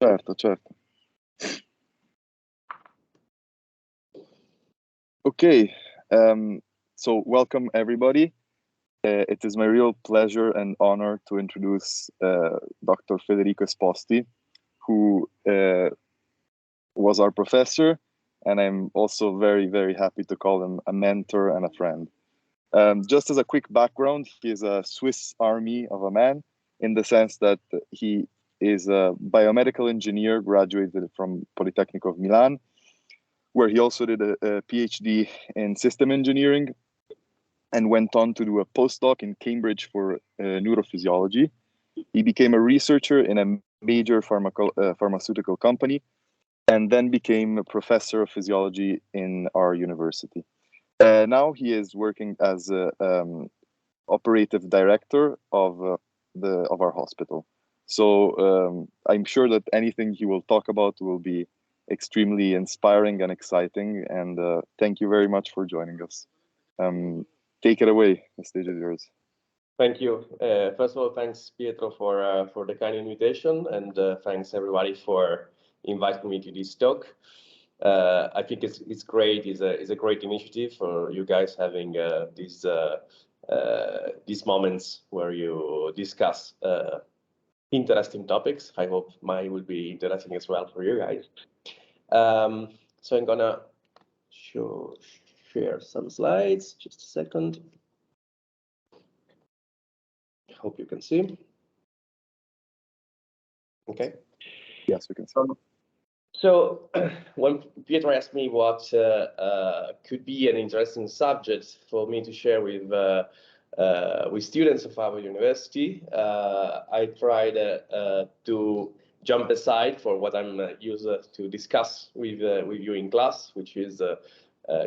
Certo, certo. Okay, so welcome everybody. It is my real pleasure and honor to introduce Dr. Federico Esposti, who was our professor, and I'm also very, very happy to call him a mentor and a friend. Just as a quick background, he is a Swiss Army of a man, in the sense that he is a biomedical engineer, graduated from Polytechnic of Milan, where he also did a PhD in system engineering and went on to do a postdoc in Cambridge for neurophysiology. He became a researcher in a major pharmaceutical company and then became a professor of physiology in our university. Now he is working as operative director of our hospital. So I'm sure that anything he will talk about will be extremely inspiring and exciting. And thank you very much for joining us. Take it away. The stage is yours. Thank you. First of all, thanks Pietro for the kind invitation, and thanks everybody for inviting me to this talk. I think it's great. It's a great initiative for you guys having these moments where you discuss interesting topics. I hope mine will be interesting as well for you guys. So I'm gonna share some slides. Just a second. Hope you can see. Okay. Yes, we can see. So when Pietro asked me what could be an interesting subject for me to share with students of our university, I tried to jump aside for what I'm used to discuss with you in class, which is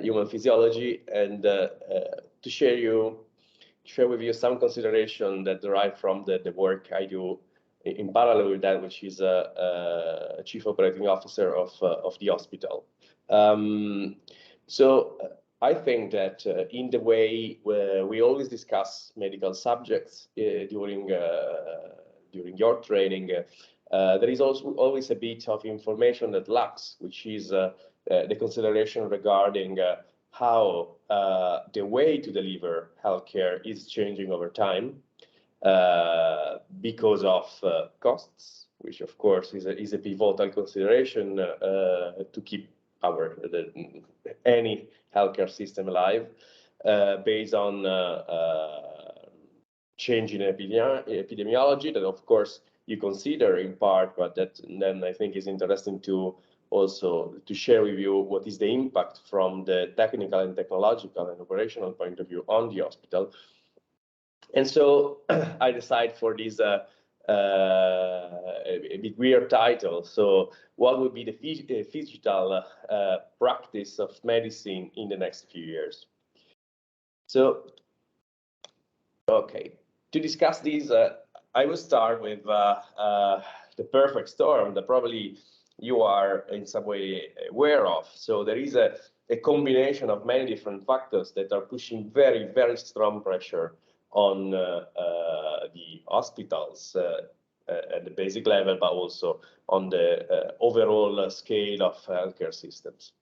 human physiology, and to share with you some consideration that derive from the work I do in parallel with that, which is chief operating officer of the hospital. So I think that in the way we always discuss medical subjects during your training, there is also always a bit of information that lacks, which is the consideration regarding how the way to deliver healthcare is changing over time. Because of costs, which of course is a pivotal consideration to keep any healthcare system alive, based on change in epidemiology that of course you consider in part, but that then I think is interesting to also to share with you what is the impact from the technical and technological and operational point of view on the hospital. And so I decided for this a bit weird title. So what would be the phygital practice of medicine in the next few years? So, okay, to discuss this, I will start with the perfect storm that probably you are in some way aware of. So there is a combination of many different factors that are pushing very, very strong pressure on the hospitals at the basic level, but also on the overall scale of healthcare systems.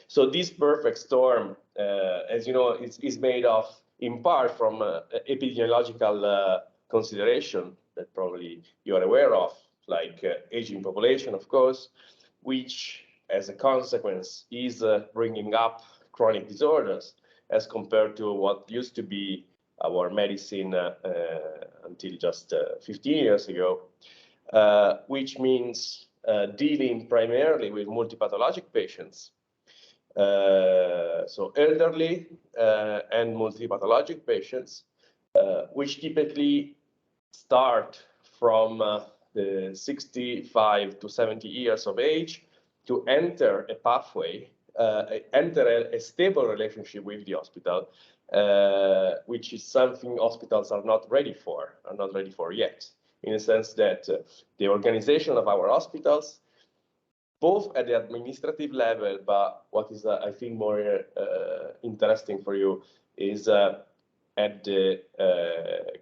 So this perfect storm, as you know, is made of, in part, from epidemiological consideration that probably you are aware of, like aging population, of course, which, as a consequence, is bringing up chronic disorders as compared to what used to be our medicine until just 15 years ago, which means dealing primarily with multipathologic patients, so elderly and multipathologic patients, which typically start from the 65 to 70 years of age to enter a pathway, enter a stable relationship with the hospital, which is something hospitals are not ready for yet, in the sense that the organization of our hospitals, both at the administrative level, but what is, I think, more interesting for you is at the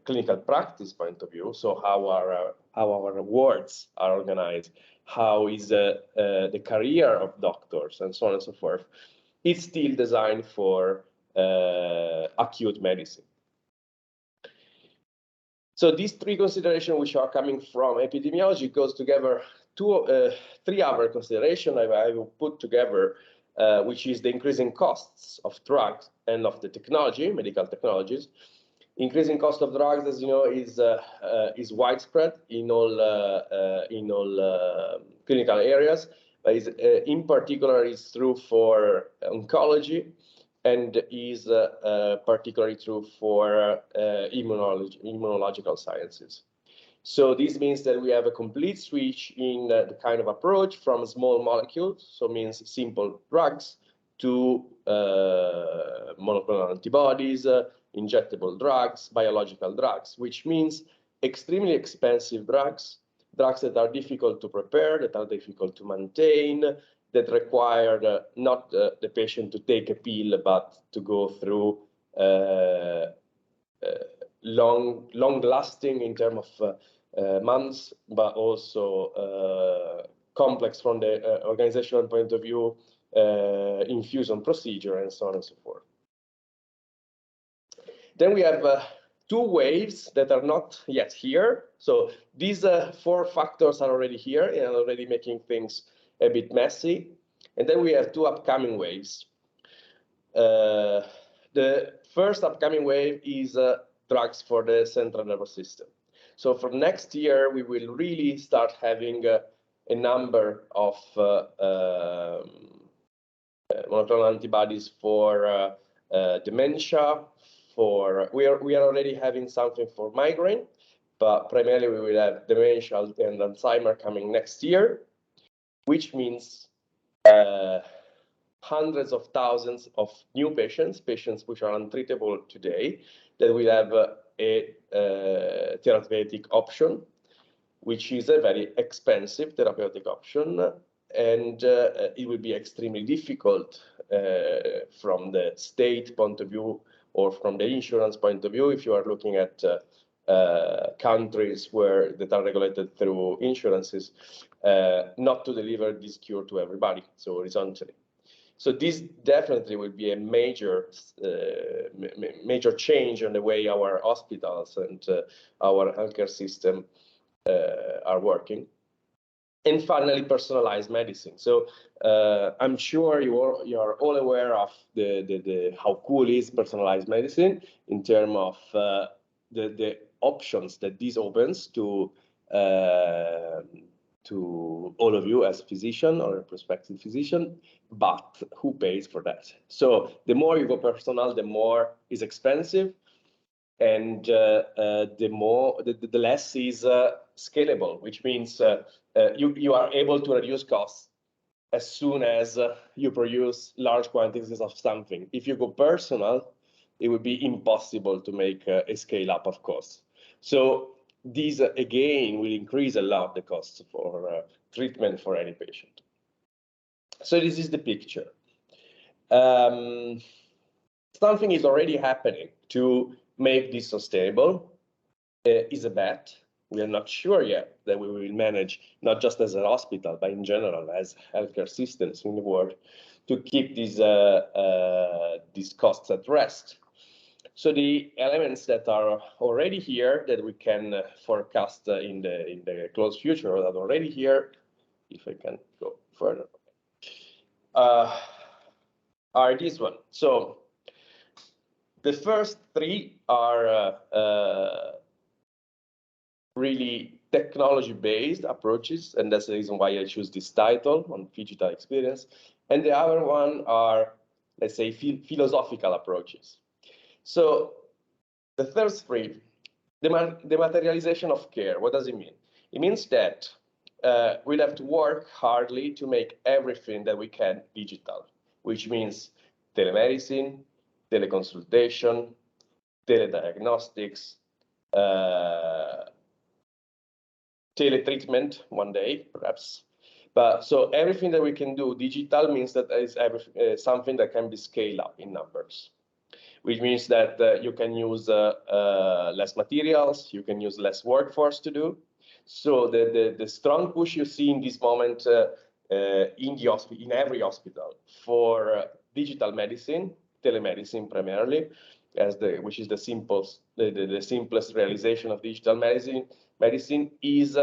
clinical practice point of view. So how our wards are organized, how is the career of doctors, and so on and so forth, it's still designed for acute medicine. So these three considerations, which are coming from epidemiology, goes together three other considerations I will put together, which is the increasing costs of drugs and of the technology, medical technologies. Increasing cost of drugs, as you know, is widespread in all clinical areas, but in particular is true for oncology, and is particularly true for immunological sciences. So this means that we have a complete switch in the kind of approach from small molecules, so means simple drugs, to monoclonal antibodies, injectable drugs, biological drugs, which means extremely expensive drugs, drugs that are difficult to prepare, that are difficult to maintain, that required not the patient to take a pill, but to go through long lasting in terms of months, but also complex from the organizational point of view, infusion procedure, and so on and so forth. Then we have two waves that are not yet here. So these four factors are already here and already making things a bit messy. And then we have two upcoming waves. The first upcoming wave is drugs for the central nervous system. So from next year, we will really start having a number of monoclonal antibodies for dementia. We are already having something for migraine, but primarily we will have dementia and Alzheimer coming next year, which means hundreds of thousands of new patients which are untreatable today, that will have a therapeutic option, which is a very expensive therapeutic option, and it will be extremely difficult from the state point of view or from the insurance point of view, if you are looking at countries that are regulated through insurances, not to deliver this cure to everybody, so horizontally. So this definitely will be a major change in the way our hospitals and our healthcare system are working. And finally, personalized medicine. So I'm sure you are all aware of how cool is personalized medicine in terms of the options that this opens to all of you as a physician or a prospective physician, but who pays for that? So the more you go personal, the more is expensive, and the less is scalable, which means you are able to reduce costs as soon as you produce large quantities of something. If you go personal, it would be impossible to make a scale up of costs. So these, again, will increase a lot the costs for treatment for any patient. So this is the picture. Something is already happening to make this sustainable. Is a bet. We are not sure yet that we will manage, not just as a hospital, but in general as healthcare systems in the world, to keep these costs at rest. So the elements that are already here that we can forecast in the close future, that are already here, if I can go further, are this one. So the first three are really technology-based approaches, and that's the reason why I choose this title on Phygital experience. And the other one are, let's say, philosophical approaches. So the third three, the materialization of care, what does it mean? It means that we'll have to work hardly to make everything that we can digital, which means telemedicine, teleconsultation, telediagnostics, teletreatment one day, perhaps. But so everything that we can do digital means that is something that can be scaled up in numbers, which means that you can use less materials, you can use less workforce to do. So the strong push you see in this moment in every hospital for digital medicine, telemedicine primarily, which is the simplest realization of digital medicine is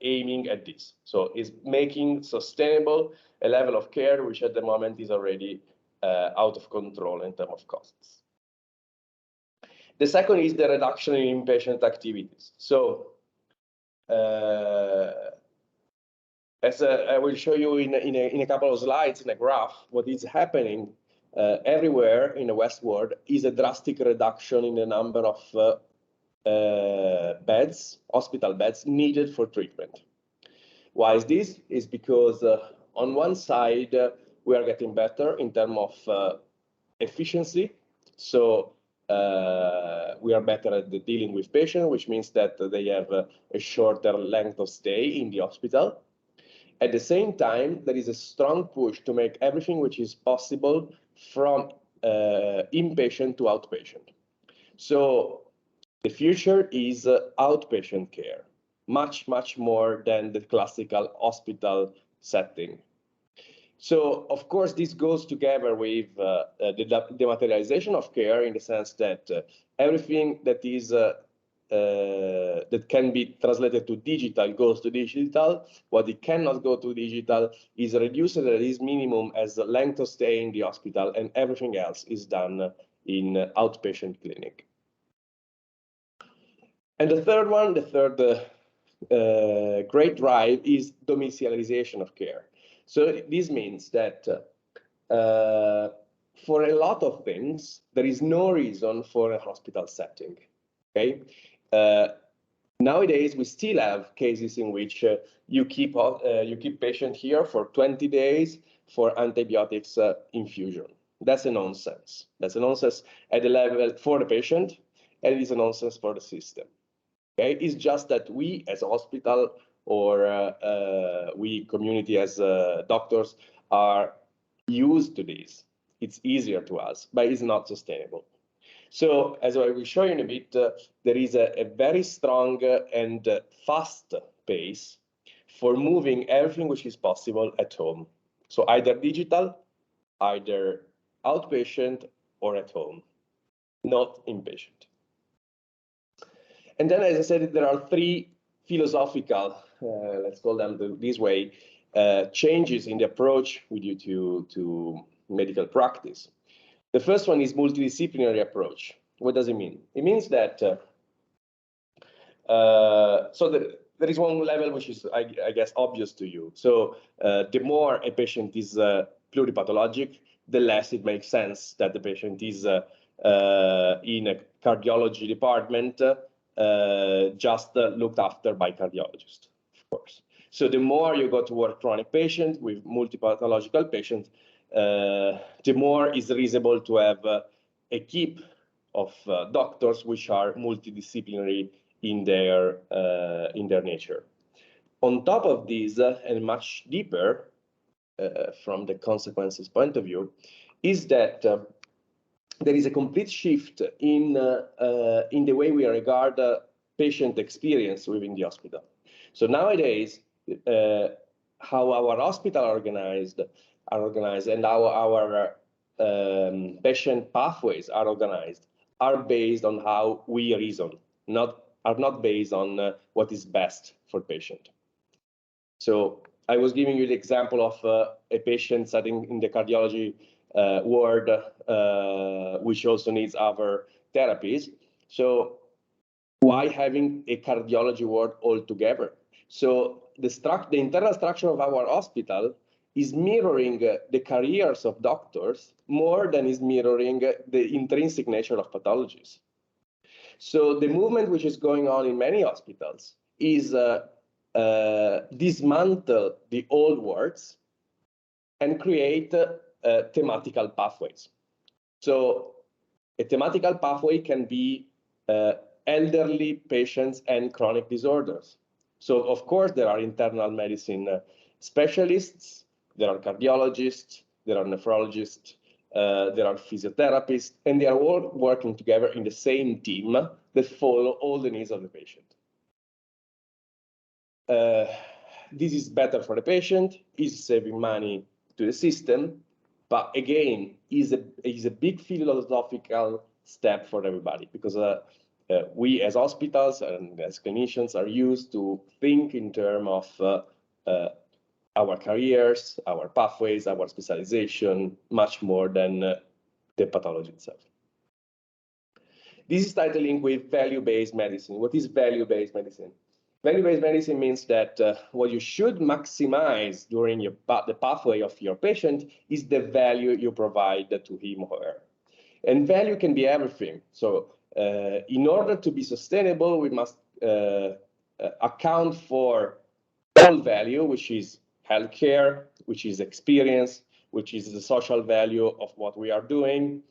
aiming at this. So is making sustainable a level of care which at the moment is already out of control in terms of costs. The second is the reduction in inpatient activities. So as I will show you in a couple of slides in a graph, what is happening everywhere in the West world is a drastic reduction in the number of beds, hospital beds needed for treatment. Why is this? Is because on one side, we are getting better in terms of efficiency. So we are better at dealing with patients, which means that they have a shorter length of stay in the hospital. At the same time, there is a strong push to make everything which is possible from inpatient to outpatient. So the future is outpatient care, much, much more than the classical hospital setting. So, of course, this goes together with the dematerialization of care in the sense that everything that is that can be translated to digital goes to digital. What it cannot go to digital is reduced at its minimum as the length of stay in the hospital, and everything else is done in outpatient clinic. And the third one, the third great drive is domiciliarization of care. So this means that for a lot of things, there is no reason for a hospital setting. Okay. Nowadays, we still have cases in which you keep patient here for 20 days for antibiotics infusion. That's a nonsense. That's a nonsense at the level for the patient, and it is a nonsense for the system. Okay, it's just that we as a hospital or we community as doctors are used to this. It's easier to us, but it's not sustainable. So as I will show you in a bit, there is a very strong and fast pace for moving everything which is possible at home. So either digital, either outpatient or at home, not inpatient. And then, as I said, there are three philosophical, let's call them this way, changes in the approach we do to medical practice. The first one is multidisciplinary approach. What does it mean? It means that, there is one level which is, I guess, obvious to you. So the more a patient is pluripathologic, the less it makes sense that the patient is in a cardiology department just looked after by cardiologists, of course. So the more you go toward chronic patient with multipathological patients, the more is reasonable to have a keep of doctors which are multidisciplinary in their nature. On top of this, and much deeper from the consequences point of view, is that there is a complete shift in the way we regard patient experience within the hospital. So nowadays, how our hospital are organized, and how our patient pathways are organized are based on how we reason, are not based on what is best for patient. So I was giving you the example of a patient sitting in the cardiology ward, which also needs other therapies. So why having a cardiology ward altogether? So the internal structure of our hospital is mirroring the careers of doctors more than is mirroring the intrinsic nature of pathologies. So the movement which is going on in many hospitals is dismantle the old wards and create thematical pathways. So a thematical pathway can be elderly patients and chronic disorders. So of course there are internal medicine specialists, there are cardiologists, there are nephrologists, there are physiotherapists, and they are all working together in the same team that follow all the needs of the patient. this is better for the patient, is saving money to the system, but again, is a big philosophical step for everybody, because we as hospitals and as clinicians are used to think in terms of our careers, our pathways, our specialization, much more than the pathology itself. This is tightly linked with value-based medicine. What is value-based medicine? Value-based medicine means that what you should maximize during the pathway of your patient is the value you provide to him or her. And value can be everything. So in order to be sustainable, we must account for all value, which is healthcare, which is experience, which is the social value of what we are doing,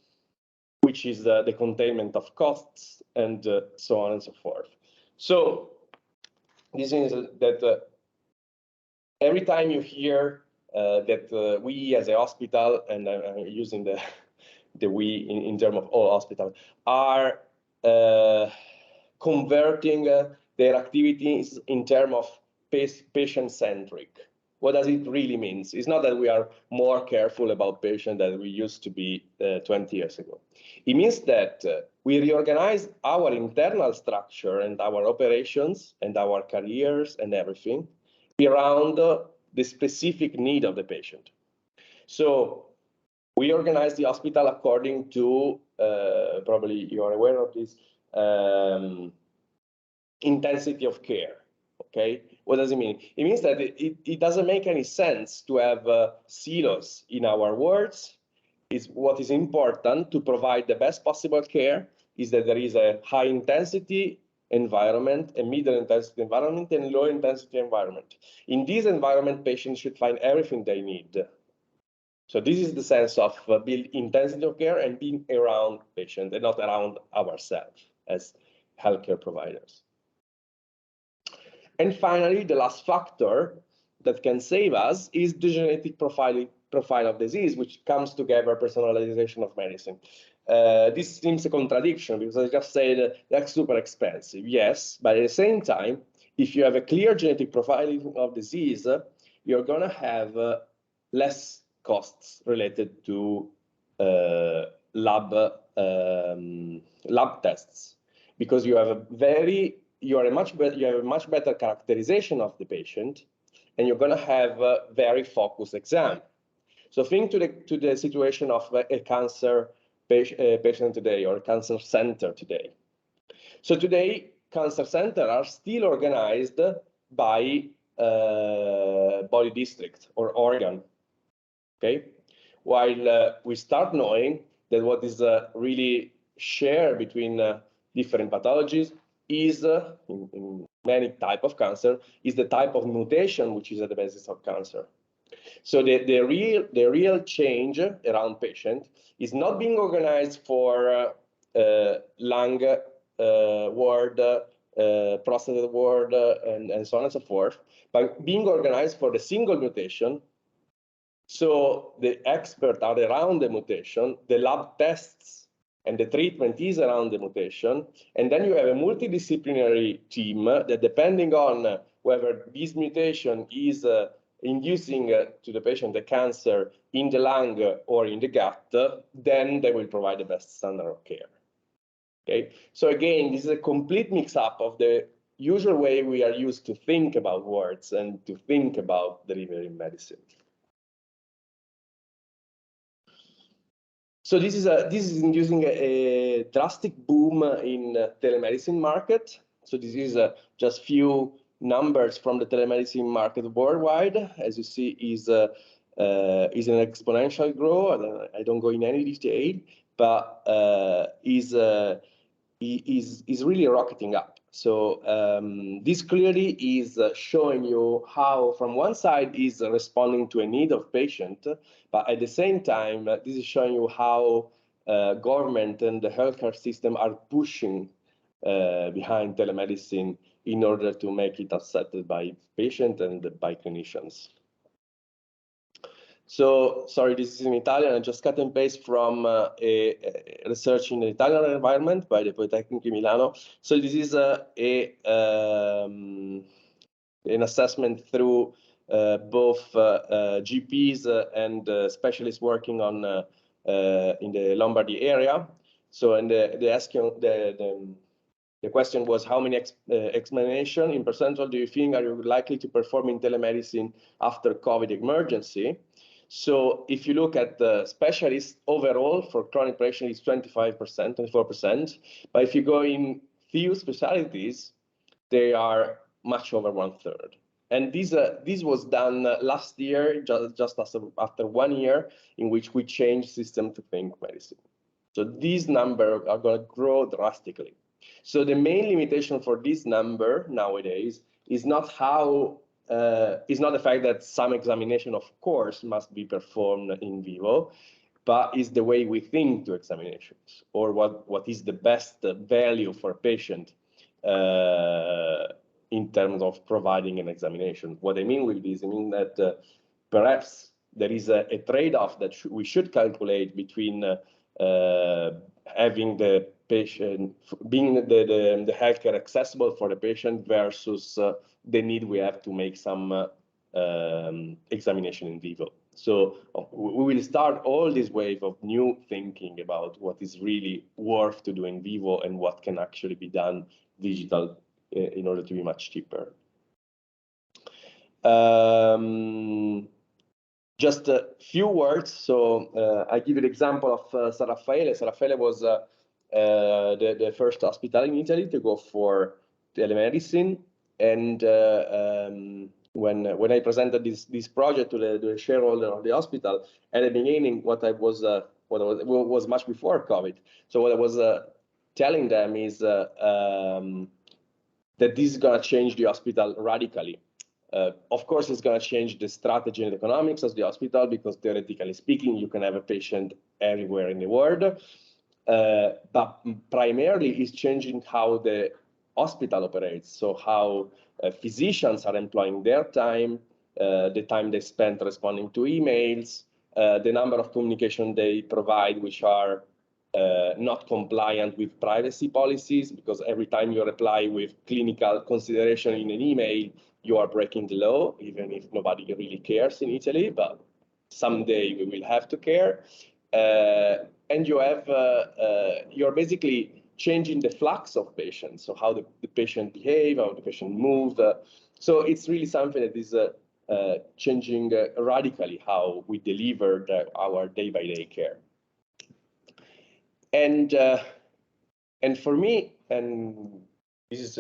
which is the containment of costs, and so on and so forth. So this means that every time you hear that we as a hospital, and I'm using the we in terms of all hospitals, are converting their activities in terms of patient-centric. What does it really mean? It's not that we are more careful about patients than we used to be 20 years ago. It means that we reorganize our internal structure and our operations and our careers and everything around the specific need of the patient. So we organize the hospital according to, probably you are aware of this, intensity of care. Okay, what does it mean? It means that it doesn't make any sense to have silos in our wards. What is important to provide the best possible care is that there is a high intensity environment, a middle intensity environment, and low intensity environment. In this environment, patients should find everything they need. So this is the sense of build intensity of care and being around patients and not around ourselves as healthcare providers. And finally, the last factor that can save us is the genetic profile of disease, which comes together personalization of medicine. This seems a contradiction because I just said that's super expensive. Yes, but at the same time, if you have a clear genetic profiling of disease, you're going to have less costs related to lab tests, because you have a much better characterization of the patient, and you're going to have a very focused exam. So think to the situation of a cancer patient today, or a cancer center today. So today, cancer centers are still organized by body district or organ. Okay, while we start knowing that what is really shared between different pathologies is, in many types of cancer, is the type of mutation which is at the basis of cancer. So the real change around patient is not being organized for lung ward, prostate ward, and so on and so forth, but being organized for the single mutation. So the experts are around the mutation, the lab tests and the treatment is around the mutation, and then you have a multidisciplinary team that, depending on whether this mutation is inducing to the patient the cancer in the lung or in the gut, then they will provide the best standard of care. Okay, so again, this is a complete mix-up of the usual way we are used to think about wards and to think about delivering medicine. So this is inducing a drastic boom in telemedicine market. So this is just few numbers from the telemedicine market worldwide. As you see, is an exponential growth. I don't go in any detail, but is really rocketing up. So this clearly is showing you how, from one side, is responding to a need of patient, but at the same time, this is showing you how government and the healthcare system are pushing behind telemedicine in order to make it accepted by patients and by clinicians. So, sorry, this is in Italian. I just cut and paste from a research in the Italian environment by the Politecnico di Milano. So this is an assessment through both GPs and specialists working on in the Lombardy area. So, and the question was, how many examination in percentile do you think are you likely to perform in telemedicine after COVID emergency? So if you look at the specialists overall for chronic patient, it's 25%, 24%. But if you go in few specialties, they are much over 1/3. And this was done last year, just after 1 year in which we changed system to think medicine. So these numbers are going to grow drastically. So the main limitation for this number nowadays is not the fact that some examination, of course, must be performed in vivo, but is the way we think to examinations, or what is the best value for a patient in terms of providing an examination. What I mean with this, I mean that perhaps there is a trade-off that we should calculate between having the patient, being the healthcare accessible for the patient versus the need we have to make some examination in vivo. So we will start all this wave of new thinking about what is really worth to do in vivo and what can actually be done digital in order to be much cheaper. Just a few words. So I give you the example of San Raffaele. San Raffaele was the first hospital in Italy to go for telemedicine. And when I presented this project to the shareholder of the hospital at the beginning, what was much before COVID. So what I was telling them is that this is going to change the hospital radically. Of course, it's going to change the strategy and economics of the hospital, because theoretically speaking, you can have a patient everywhere in the world. But primarily, it's changing how the hospital operates. So how physicians are employing their time, the time they spend responding to emails, the number of communication they provide, which are not compliant with privacy policies, because every time you reply with clinical consideration in an email, you are breaking the law, even if nobody really cares in Italy, but someday we will have to care. And you have, you're basically changing the flux of patients, so how the patient behave, how the patient move. So it's really something that is changing radically how we deliver our day-by-day care. And for me, and this is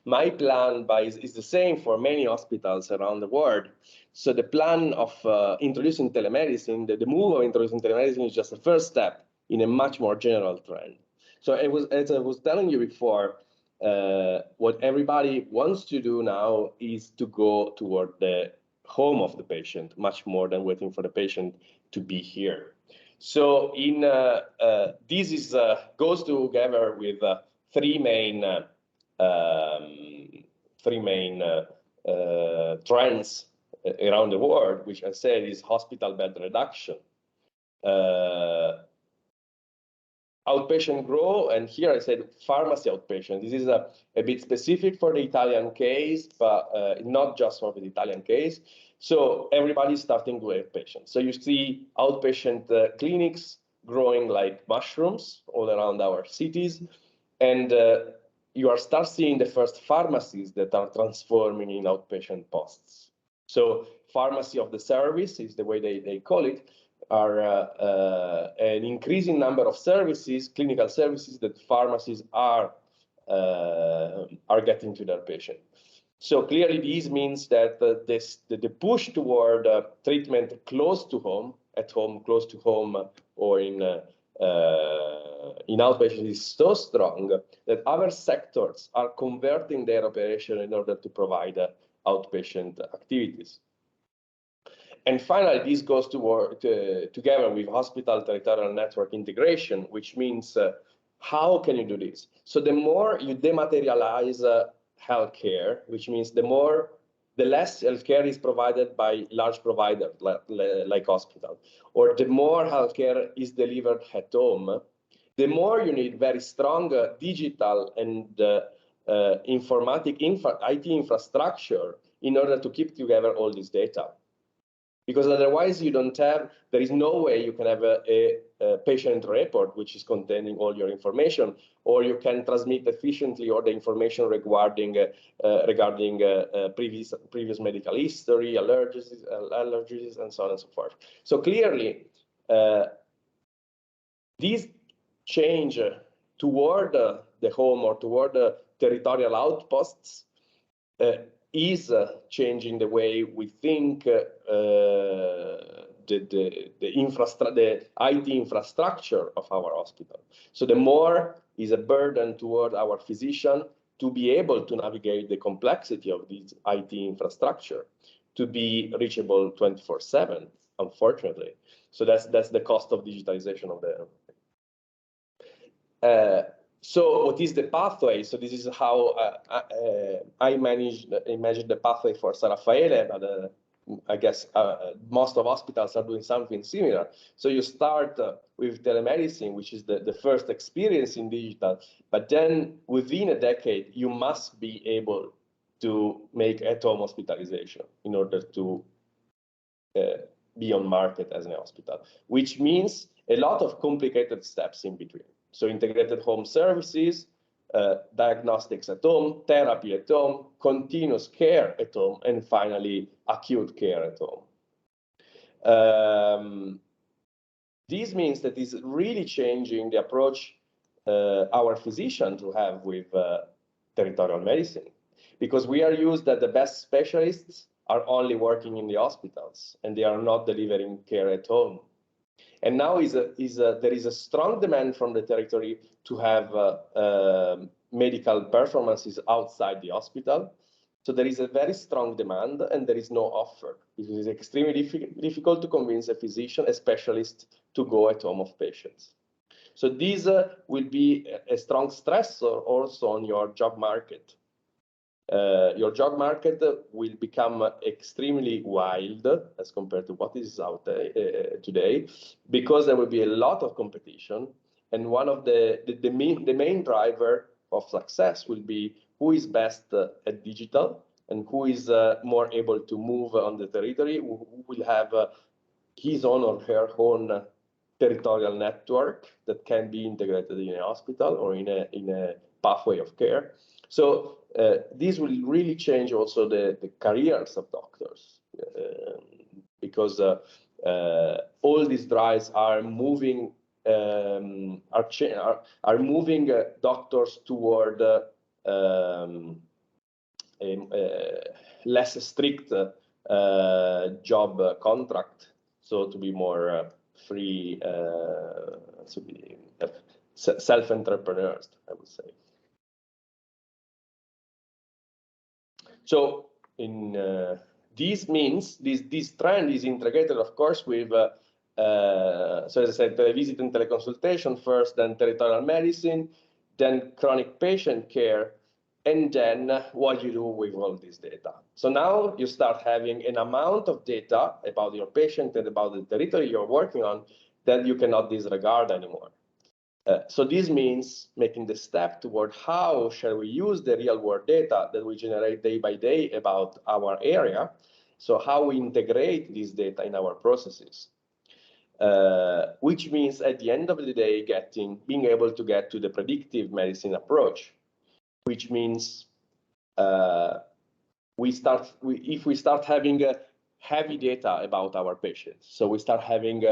my plan, but is the same for many hospitals around the world. So the plan of introducing telemedicine, the move of introducing telemedicine is just the first step in a much more general trend. So as I was telling you before, what everybody wants to do now is to go toward the home of the patient, much more than waiting for the patient to be here. So this goes together with three main trends around the world, which I said is hospital bed reduction, outpatient growth, and here I said pharmacy outpatient. This is a bit specific for the Italian case, but not just for the Italian case. So everybody's starting to outpatient. So you see outpatient clinics growing like mushrooms all around our cities, and you are start seeing the first pharmacies that are transforming in outpatient posts. So pharmacy of the service is the way they call it, are an increasing number of services, clinical services that pharmacies are getting to their patient. So clearly, this means that the push toward treatment close to home, at home, close to home, or in outpatient is so strong that other sectors are converting their operation in order to provide outpatient activities. And finally, this goes together with hospital territorial network integration, which means how can you do this? So the more you dematerialize healthcare, which means the less healthcare is provided by large providers like hospital, or the more healthcare is delivered at home, the more you need very strong digital and IT infrastructure in order to keep together all this data. Because otherwise there is no way you can have a patient report which is containing all your information, or you can transmit efficiently all the information regarding previous medical history, allergies, and so on and so forth. So clearly, this change toward the home or toward the territorial outposts is changing the way we think the IT infrastructure of our hospital. So the more is a burden toward our physician to be able to navigate the complexity of this IT infrastructure, to be reachable 24/7, unfortunately. So that's the cost of digitalization of the. So what is the pathway? So this is how I imagine the pathway for San Raffaele, but I guess most of hospitals are doing something similar. So you start with telemedicine, which is the first experience in digital, but then within a decade, you must be able to make at-home hospitalization in order to be on market as a hospital, which means a lot of complicated steps in between. So integrated home services, diagnostics at home, therapy at home, continuous care at home, and finally, acute care at home. This means that it's really changing the approach our physicians to have with territorial medicine, because we are used that the best specialists are only working in the hospitals and they are not delivering care at home. And now there is a strong demand from the territory to have medical performances outside the hospital. So there is a very strong demand and there is no offer. It is extremely difficult to convince a physician, a specialist, to go at home of patients. So this will be a strong stressor also on your job market. Your job market will become extremely wild as compared to what is out there today, because there will be a lot of competition. And one of the main driver of success will be who is best at digital and who is more able to move on the territory, who will have his own or her own territorial network that can be integrated in a hospital or in a pathway of care. So this will really change also the careers of doctors, because all these drives are moving moving doctors toward a less strict job contract, so to be more free, to be self-entrepreneurs, I would say. So in this means this trend is integrated, of course, with so as I said, televisit and teleconsultation first, then territorial medicine, then chronic patient care, and then what you do with all this data. So now you start having an amount of data about your patient and about the territory you're working on that you cannot disregard anymore. So this means making the step toward how shall we use the real world data that we generate day by day about our area. So how we integrate this data in our processes, which means at the end of the day, being able to get to the predictive medicine approach, which means if we start having heavy data about our patients, so we start having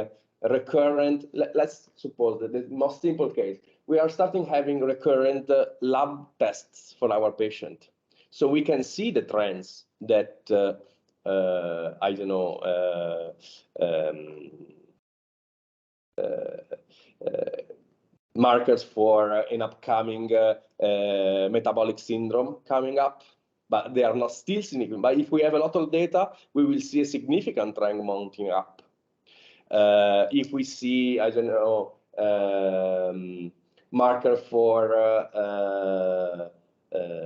recurrent, let's suppose that the most simple case, we are starting having recurrent lab tests for our patient. So we can see the trends that, I don't know, markers for an upcoming metabolic syndrome coming up, but they are not still significant. But if we have a lot of data, we will see a significant trend mounting up. If we see, I don't know, marker for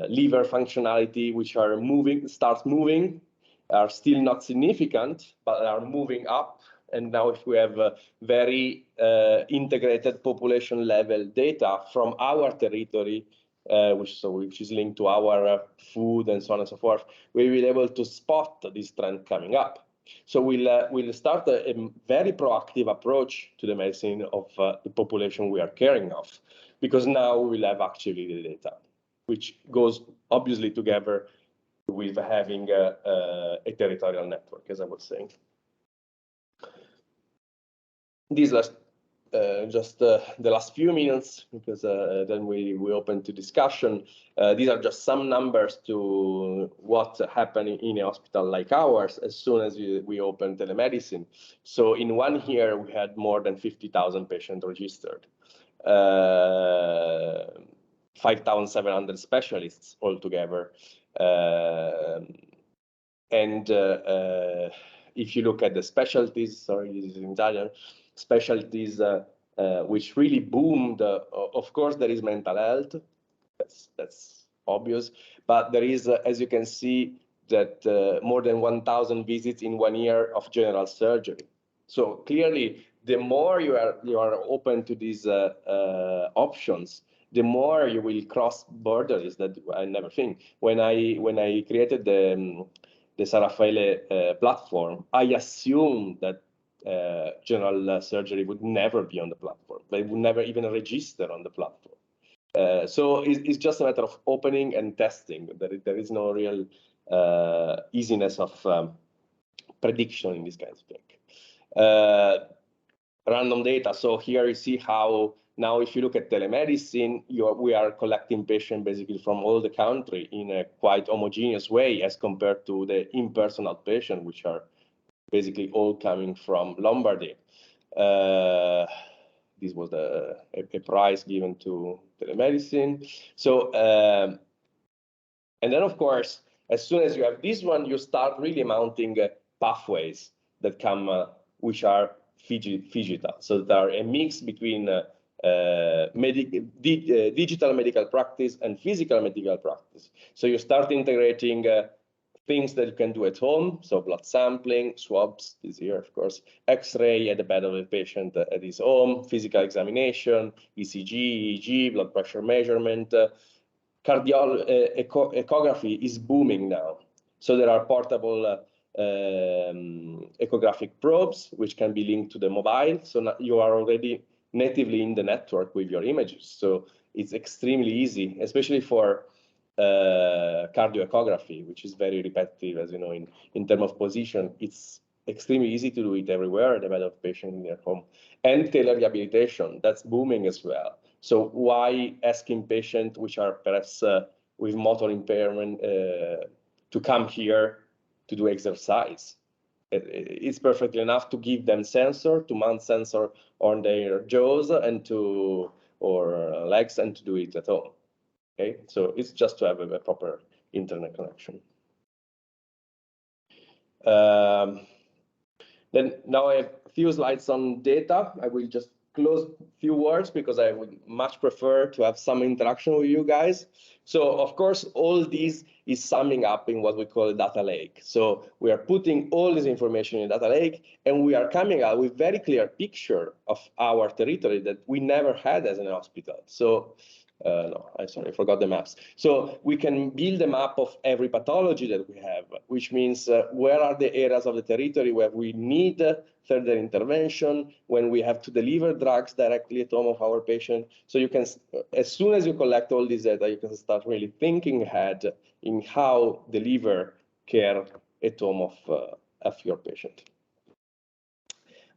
liver functionality, which are starts moving, are still not significant, but are moving up. And now if we have very integrated population level data from our territory, which is linked to our food and so on and so forth, we will be able to spot this trend coming up. So we'll start a very proactive approach to the medicine of the population we are caring of, because now we'll have actually the data, which goes obviously together with having a territorial network, as I was saying. These last just the last few minutes, because then we open to discussion. These are just some numbers to what's happening in a hospital like ours as soon as we open telemedicine. So in 1 year, we had more than 50,000 patients registered, 5,700 specialists altogether. And if you look at the specialties, sorry, this is in Italian, specialties which really boomed. Of course, there is mental health. That's obvious. But there is, as you can see, that more than 1,000 visits in 1 year of general surgery. So clearly, the more you are open to these options, the more you will cross borders. That I never think. When I created the San Raffaele platform, I assumed that general surgery would never be on the platform. They would never even register on the platform. So it's just a matter of opening and testing. There is no real easiness of prediction in this kind of thing. Random data. So here you see how now, if you look at telemedicine, we are collecting patients basically from all the country in a quite homogeneous way as compared to the in-person outpatient, which are basically all coming from Lombardy. This was a prize given to telemedicine. So, and then of course, as soon as you have this one, you start really mounting pathways that come, which are Phygital. So there are a mix between digital medical practice and physical medical practice. So you start integrating things that you can do at home, so blood sampling, swabs this year, of course, X-ray at the bed of the patient at his home, physical examination, ECG, EEG, blood pressure measurement. Echography is booming now. So there are portable echographic probes, which can be linked to the mobile. So now you are already natively in the network with your images. So it's extremely easy, especially for cardioechography, which is very repetitive, as you know, in terms of position. It's extremely easy to do it everywhere at the bed of patient in their home. And telerehabilitation, that's booming as well. So why asking patients which are perhaps with motor impairment to come here to do exercise? It's perfectly enough to give them sensor, to mount sensor on their jaws and or legs and to do it at home. Okay, so it's just to have a proper internet connection. Then now I have a few slides on data. I will just close a few words because I would much prefer to have some interaction with you guys. So of course, all this is summing up in what we call a data lake. So we are putting all this information in a data lake, and we are coming out with very clear picture of our territory that we never had as an hospital. So no, I'm sorry, I forgot the maps. So we can build a map of every pathology that we have, which means where are the areas of the territory where we need further intervention, when we have to deliver drugs directly at home of our patient. So you can, as soon as you collect all this data, you can start really thinking ahead in how deliver care at home of your patient.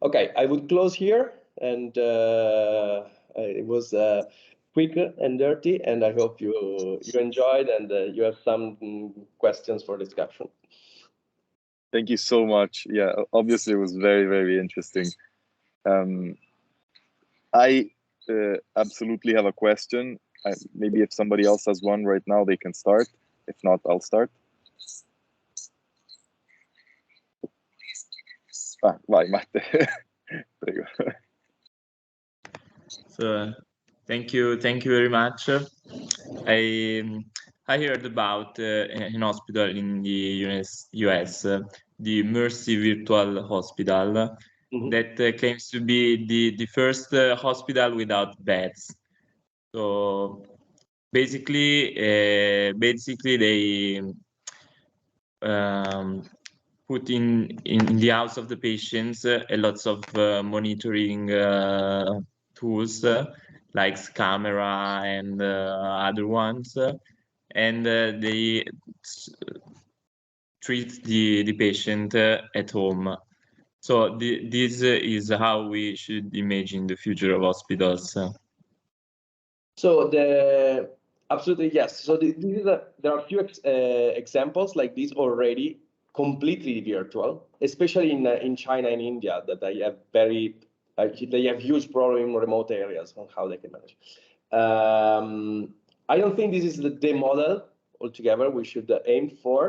Okay, I would close here, and it was quick and dirty, and I hope you enjoyed and you have some questions for discussion. Thank you so much. Yeah, obviously it was very, very interesting. I absolutely have a question. Maybe if somebody else has one right now, they can start. If not, I'll start. Vai, Matte. Prego. So, thank you very much. I heard about an hospital in the US, the Mercy Virtual Hospital, that claims to be the first hospital without beds. So basically they put in the house of the patients a lots of monitoring tools like camera and other ones, and they treat the patient at home. So this is how we should imagine the future of hospitals. So absolutely yes. So there are a few examples like this already completely virtual, especially in China and India, that they have they have huge problem in remote areas on how they can manage. I don't think this is the model altogether we should aim for.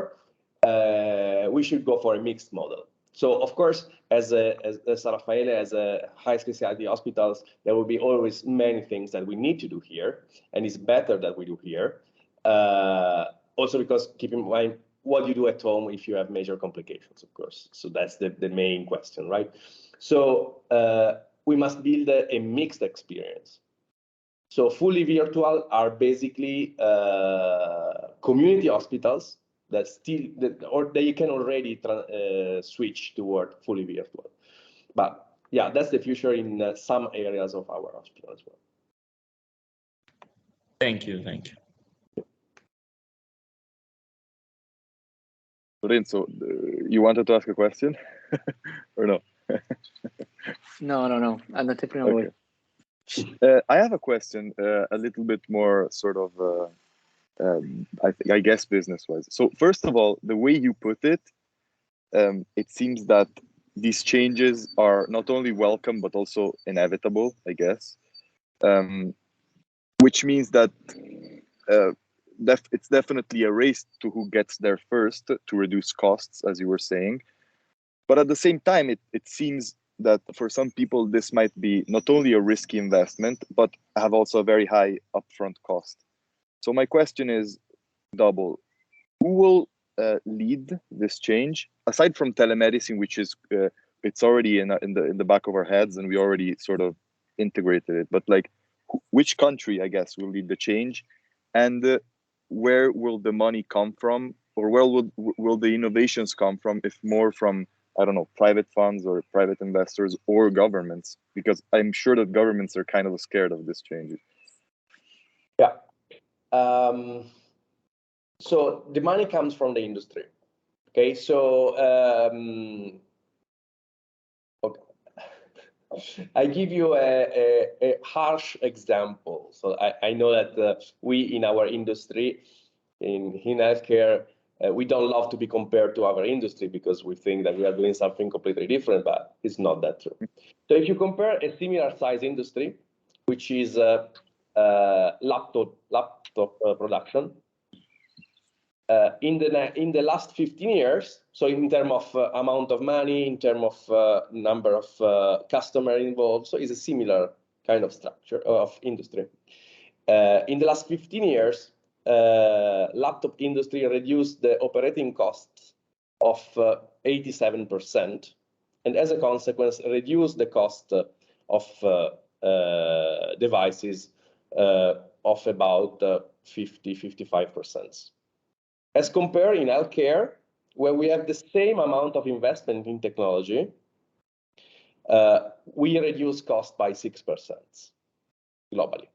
We should go for a mixed model. So of course, as Raffaele, as a high specialty hospitals, there will be always many things that we need to do here, and it's better that we do here. Also because keep in mind what you do at home if you have major complications, of course. So that's the main question, right? So we must build a mixed experience. So fully virtual are basically community hospitals or they can already switch toward fully virtual. But yeah, that's the future in some areas of our hospital as well. Thank you. Lorenzo, you wanted to ask a question or no? No. Andate prima Okay. voi. I have a question, a little bit more sort of, I guess, business-wise. So first of all, the way you put it, it seems that these changes are not only welcome, but also inevitable, I guess, which means that it's definitely a race to who gets there first to reduce costs, as you were saying. But at the same time, it seems that for some people, this might be not only a risky investment, but have also a very high upfront cost. So my question is double. Who will lead this change? Aside from telemedicine, which is, it's already in the back of our heads and we already sort of integrated it, but like which country, I guess, will lead the change? And where will the money come from? Or where will the innovations come from, if more from, I don't know, private funds or private investors or governments? Because I'm sure that governments are kind of scared of this change. Yeah. So the money comes from the industry. Okay, so okay. I give you a harsh example. So I know that we in our industry, in healthcare, we don't love to be compared to our industry because we think that we are doing something completely different, but it's not that true. So if you compare a similar size industry, which is laptop production, in the last 15 years, so in terms of amount of money, in terms of number of customers involved, so it's a similar kind of structure of industry. In the last 15 years, laptop industry reduced the operating costs of 87%, and as a consequence, reduced the cost of devices of about 50-55%. As compared in healthcare, where we have the same amount of investment in technology, we reduce cost by 6% globally.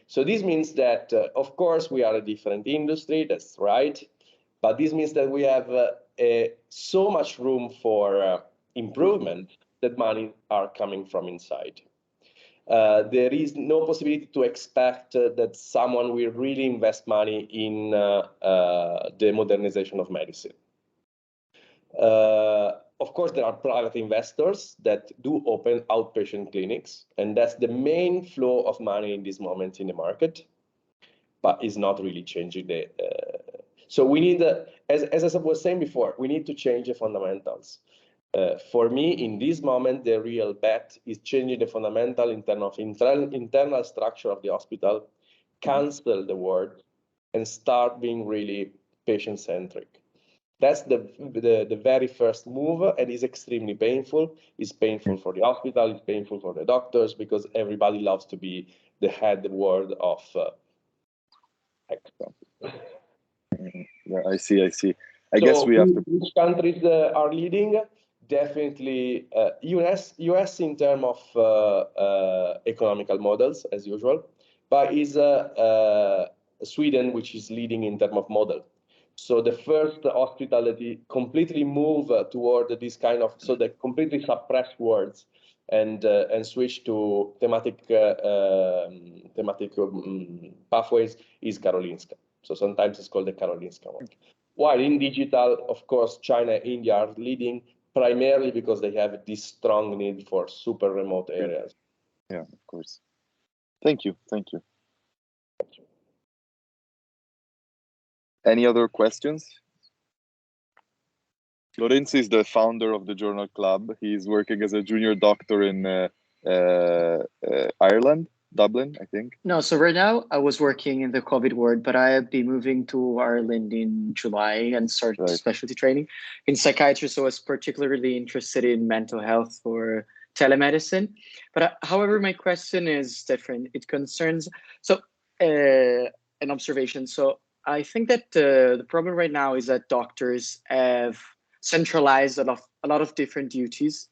So this means that, of course, we are a different industry, that's right, but this means that we have so much room for improvement that money are coming from inside. There is no possibility to expect that someone will really invest money in the modernization of medicine. Of course, there are private investors that do open outpatient clinics, and that's the main flow of money in this moment in the market, but it's not really changing the. So we need, as I was saying before, we need to change the fundamentals. For me, in this moment, the real bet is changing the fundamental in terms of internal structure of the hospital, cancel the word, and start being really patient-centric. That's the very first move, and it's extremely painful. It's painful for the hospital, it's painful for the doctors, because everybody loves to be the head word of Yeah, I see. I guess we have to. Which countries are leading? Definitely US in terms of economical models as usual, but is Sweden which is leading in terms of model. So the first hospital that completely move toward this kind of, so they completely suppress words and switch to thematic pathways is Karolinska. So sometimes it's called the Karolinska one. While in digital, of course, China, India are leading primarily because they have this strong need for super remote areas. Yeah, of course. Thank you. Any other questions? Lorenzo is the founder of the Journal Club. He's working as a junior doctor in Ireland, Dublin, I think. No, so right now I was working in the COVID ward, but I'll be moving to Ireland in July and start specialty training in psychiatry. So I was particularly interested in mental health or telemedicine. But however, my question is different. It concerns, so an observation. So I think that the problem right now is that doctors have centralized a lot of different duties.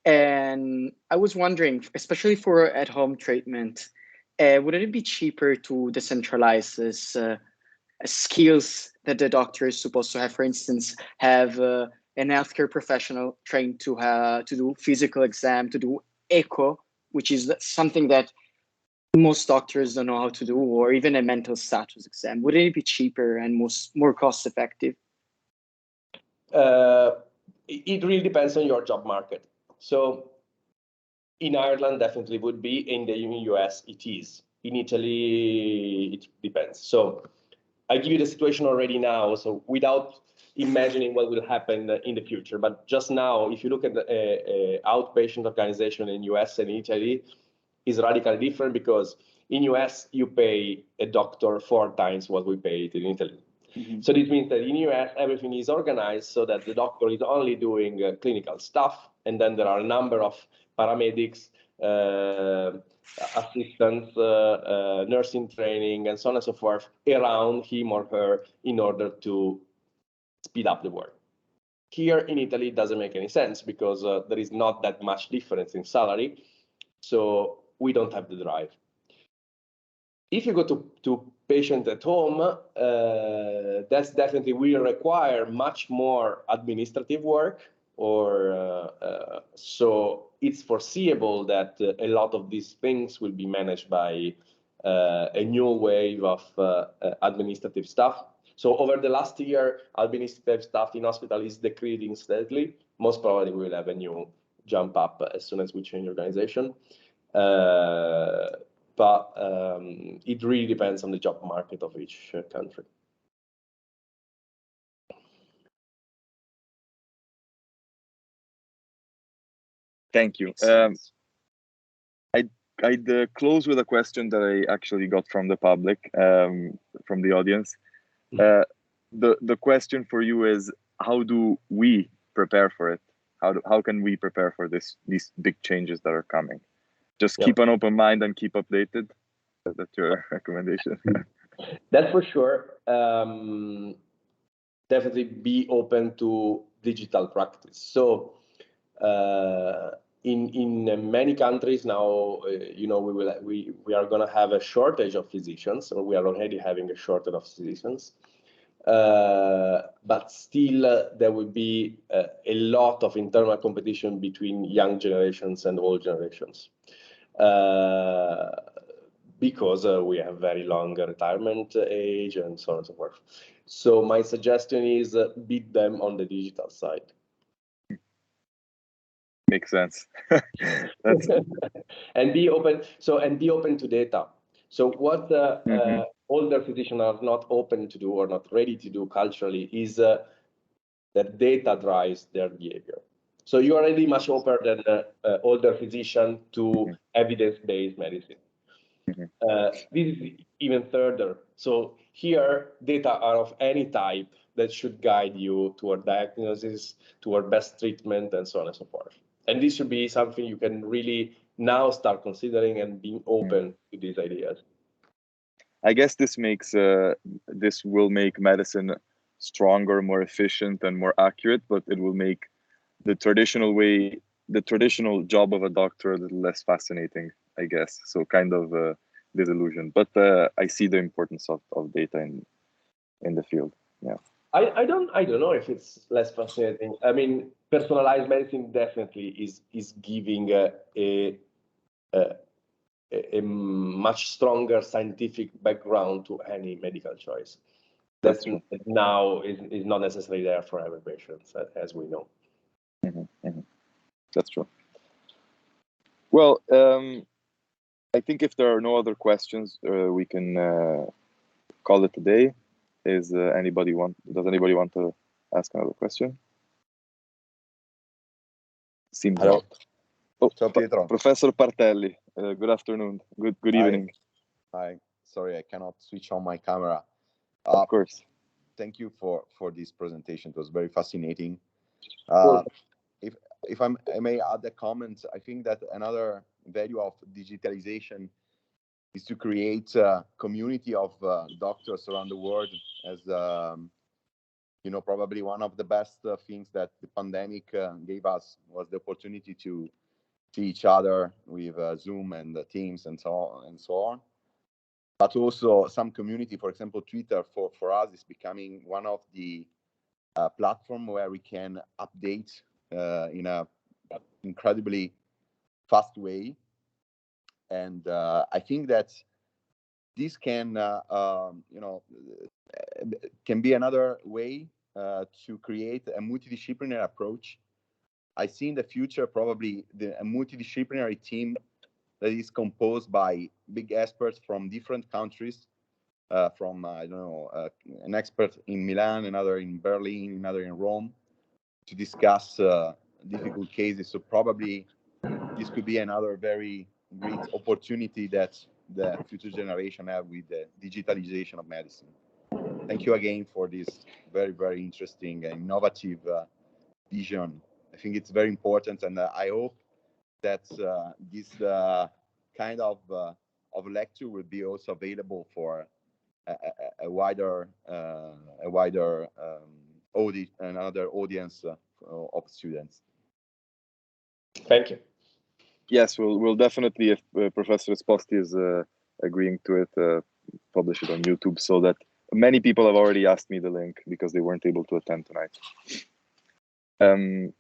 And I was wondering, especially for at-home treatment, wouldn't it be cheaper to decentralize this skills that the doctor is supposed to have? For instance, have an healthcare professional trained to do physical exam, to do echo, which is something that most doctors don't know how to do, or even a mental status exam. Wouldn't it be cheaper and more cost effective? It really depends on your job market. So in Ireland, definitely would be. In the US, it is. In Italy, it depends. So I give you the situation already now, so without imagining what will happen in the future. But just now, if you look at the outpatient organization in US and Italy, is radically different because in US, you pay a doctor 4 times what we pay it in Italy. Mm-hmm. So this means that in US, everything is organized so that the doctor is only doing clinical stuff, and then there are a number of paramedics, assistants, nursing training, and so on and so forth around him or her in order to speed up the work. Here in Italy, it doesn't make any sense because there is not that much difference in salary, so we don't have the drive. If you go to patient at home, that's definitely will require much more administrative work, or so it's foreseeable that a lot of these things will be managed by a new wave of administrative staff. So over the last year, administrative staff in hospital is decreasing steadily. Most probably we will have a new jump up as soon as we change organization. But it really depends on the job market of each country. Thank you. I'd close with a question that I actually got from the public, from the audience. The question for you is, how do we prepare for it? How can we prepare for these big changes that are coming? Just keep an open mind and keep updated. That's your recommendation. That's for sure. Definitely be open to digital practice. So in many countries now, we are going to have a shortage of physicians, or we are already having a shortage of physicians. But still, there will be a lot of internal competition between young generations and old generations. Because we have very long retirement age and so on and so forth. So my suggestion is beat them on the digital side. Makes sense. And be open. And be open to data. So what older physicians are not open to do or not ready to do culturally is that data drives their behavior. So you are already much open than older physician to evidence-based medicine. This is even further. So here, data are of any type that should guide you toward diagnosis, toward best treatment, and so on and so forth. And this should be something you can really now start considering and being open to these ideas. I guess this will make medicine stronger, more efficient, and more accurate, but it will make the traditional job of a doctor a little less fascinating, I guess. So kind of disillusion. But I see the importance of data in the field. Yeah. I don't know if it's less fascinating. I mean, personalized medicine definitely is giving a much stronger scientific background to any medical choice. That's true. Now is not necessarily there for every patient, as we know. That's true. Well, I think if there are no other questions, we can call it a day. Does anybody want to ask another question? Seems Hello. not. Oh, Ciao, Pietro. Professor Partelli. Good afternoon. Good evening. Hi. Sorry, I cannot switch on my camera. Of course. Thank you for this presentation. It was very fascinating. If I may add a comment, I think that another value of digitalization is to create a community of doctors around the world. As probably one of the best things that the pandemic gave us was the opportunity to see each other with Zoom and Teams and so on. But also some community, for example, Twitter for us is becoming one of the platform where we can update in a incredibly fast way. And I think that this can be another way to create a multidisciplinary approach. I see in the future probably a multidisciplinary team that is composed by big experts from different countries, from an expert in Milan, another in Berlin, another in Rome, to discuss difficult cases. So probably this could be another very great opportunity that the future generation have with the digitalization of medicine. Thank you again for this very, very interesting and innovative vision. I think it's very important, and I hope that this kind of lecture will be also available for a wider another audience of students. Thank you. Yes, we'll definitely, if Professor Esposti is agreeing to it, publish it on YouTube, so that many people have already asked me the link because they weren't able to attend tonight.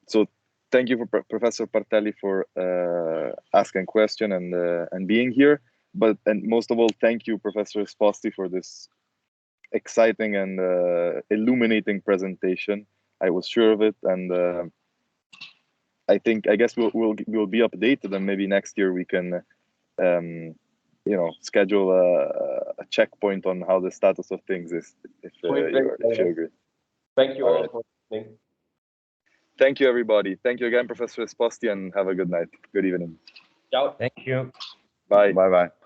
So thank you for Professor Partelli for asking question and being here. And most of all, thank you, Professor Esposti, for this exciting and illuminating presentation. I was sure of it, and I guess we'll be updated, and maybe next year we can schedule a checkpoint on how the status of things is, if you agree. Thank you all for listening. Thank you, everybody. Thank you again, Professor Esposti, and have a good night. Good evening. Ciao. Thank you. Bye. Bye-bye.